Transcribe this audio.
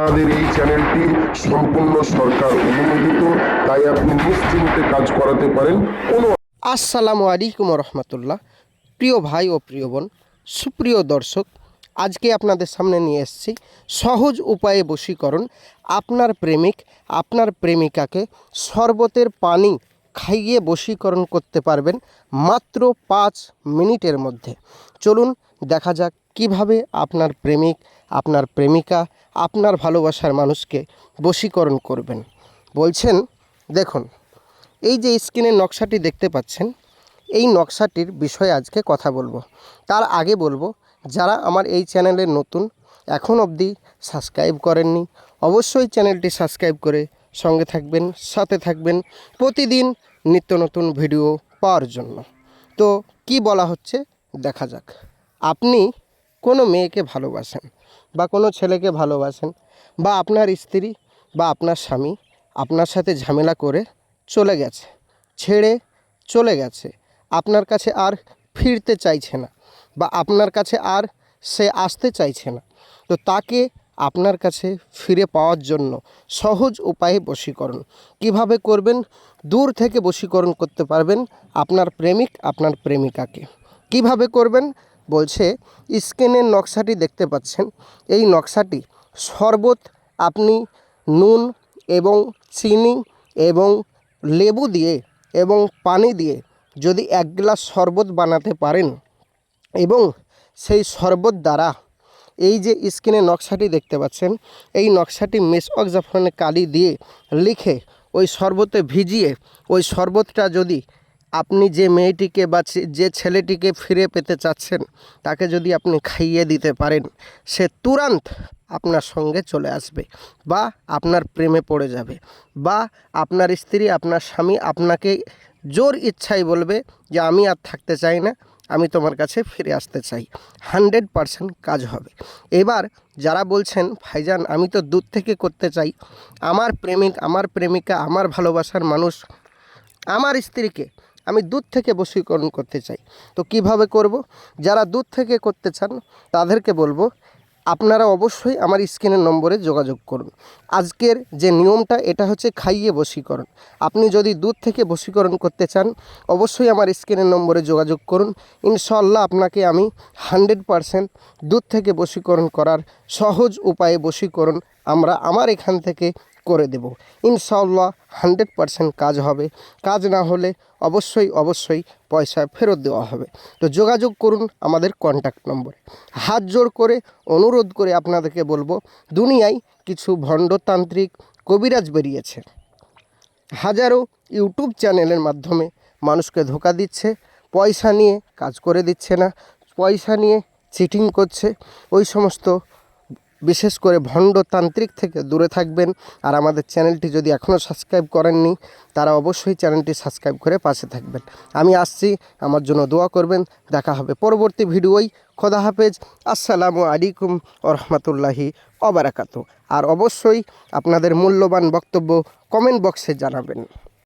আমাদের এই চ্যানেলটি সম্পূর্ণ সরকার অনুমোদিত, তাই আপনি নিশ্চিন্তে কাজ করাতে পারেন। আসসালামু আলাইকুম রহমতুল্লাহ। প্রিয় ভাই ও প্রিয় বোন, সুপ্রিয় দর্শক, আজকে আপনাদের সামনে নিয়ে এসেছি সহজ উপায়ে বশীকরণ। আপনার প্রেমিক আপনার প্রেমিকাকে শরবতের পানি খাইয়ে বশীকরণ করতে পারবেন মাত্র 5 মিনিটের মধ্যে। চলুন দেখা যাক কিভাবে আপনার প্রেমিক আপনার প্রেমিকা আপনার ভালোবাসার মানুষকে বশীকরণ করবেন। বলছেন, দেখুন, এই যে স্ক্রিনের নকশাটি দেখতে পাচ্ছেন, এই নকশাটির বিষয়ে আজকে কথা বলবো। তার আগে বলবো, যারা আমার এই চ্যানেলে নতুন, এখন অবধি সাবস্ক্রাইব করেননি, অবশ্যই চ্যানেলটি সাবস্ক্রাইব করে সঙ্গে থাকবেন, সাথে থাকবেন প্রতিদিন নিত্য নতুন ভিডিও পাওয়ার জন্য। তো কি বলা হচ্ছে দেখা যাক। আপনি কোনো মেয়েকে ভালোবাসেন বা কোনো ছেলেকে ভালোবাসেন, বা আপনার স্ত্রী বা আপনার স্বামী আপনার সাথে ঝামেলা করে চলে গেছে, ছেড়ে চলে গেছে, আপনার কাছে আর ফিরতে চাইছে না, বা আপনার কাছে আর সে আসতে চাইছে না। তো তাকে আপনার কাছে ফিরে পাওয়ার জন্য সহজ উপায়ে বশীকরণ কিভাবে করবেন, দূর থেকে বশীকরণ করতে পারবেন আপনার প্রেমিক আপনার প্রেমিকাকে। কিভাবে করবেন বলছে, স্ক্রিনের নকশাটি দেখতে পাচ্ছেন। এই নকশাটি শরবত, আপনি নুন এবং চিনি এবং লেবু দিয়ে এবং পানি দিয়ে যদি 1 গ্লাস শরবত বানাতে পারেন, এবং সেই শরবত দ্বারা এই যে স্ক্রিনে নকশাটি দেখতে পাচ্ছেন, এই নকশাটি মেসওয়াক জাফরানের কালি দিয়ে লিখে ওই শরবতে ভিজিয়ে ওই শরবতটা যদি আপনি যে মেয়েটিকে বা যে ছেলেটিকে ফিরে পেতে চাচ্ছেন তাকে যদি আপনি খাইয়ে দিতে পারেন, সে তুরন্ত আপনার সঙ্গে চলে আসবে, বা আপনার প্রেমে পড়ে যাবে, বা আপনার স্ত্রী আপনার স্বামী আপনাকে জোর ইচ্ছাই বলবে যে আমি আর থাকতে চাই না, আমি তোমার কাছে ফিরে আসতে চাই। 100% কাজ হবে। এবার যারা বলছেন, ভাইজান আমি তো দূর থেকে করতে চাই, আমার প্রেমিক আমার প্রেমিকা আমার ভালোবাসার মানুষ আমার স্ত্রীকে আমি দূর থেকে বশীকরণ করতে চাই, তো কিভাবে করব? যারা দূর থেকে করতে চান তাদেরকে বলবো, আপনারা অবশ্যই আমার স্ক্রিনের নম্বরে যোগাযোগ করুন। আজকের যে নিয়মটা, এটা হচ্ছে খাইয়ে বশীকরণ। আপনি যদি দূর থেকে বশীকরণ করতে চান, অবশ্যই আমার স্ক্রিনের নম্বরে যোগাযোগ করুন। ইনশাআল্লাহ আপনাকে আমি 100% দূর থেকে বশীকরণ করার সহজ উপায়ে বশীকরণ আমার এখান থেকে করে দেব। ইনশাআল্লাহ 100% কাজ হবে। কাজ না হলে অবশ্যই পয়সা ফেরত দেওয়া হবে। তো যোগাযোগ করুন আমাদের কন্ট্যাক্ট নম্বরে। হাত জোড় করে অনুরোধ করে আপনাদেরকে বলবো, দুনিয়ায় কিছু ভণ্ডতান্ত্রিক কবিরাজ বেরিয়েছে, হাজারো ইউটিউব চ্যানেলের মাধ্যমে মানুষকে ধোঁকা দিচ্ছে, পয়সা নিয়ে কাজ করে দিচ্ছে না, পয়সা নিয়ে চিটিং করছে। ওই সমস্ত বিশেষ করে ভণ্ডতান্ত্রিক থেকে দূরে থাকবেন। আর আমাদের চ্যানেলটি যদি এখনও সাবস্ক্রাইব করেননি, তারা অবশ্যই চ্যানেলটি সাবস্ক্রাইব করে পাশে থাকবেন। আমি আসছি, আমার জন্য দোয়া করবেন। দেখা হবে পরবর্তী ভিডিওয়। খোদা হাফেজ। আসসালামু আলাইকুম রহমতুল্লাহি ওয়া বারাকাতুহু। আর অবশ্যই আপনাদের মূল্যবান বক্তব্য কমেন্ট বক্সে জানাবেন।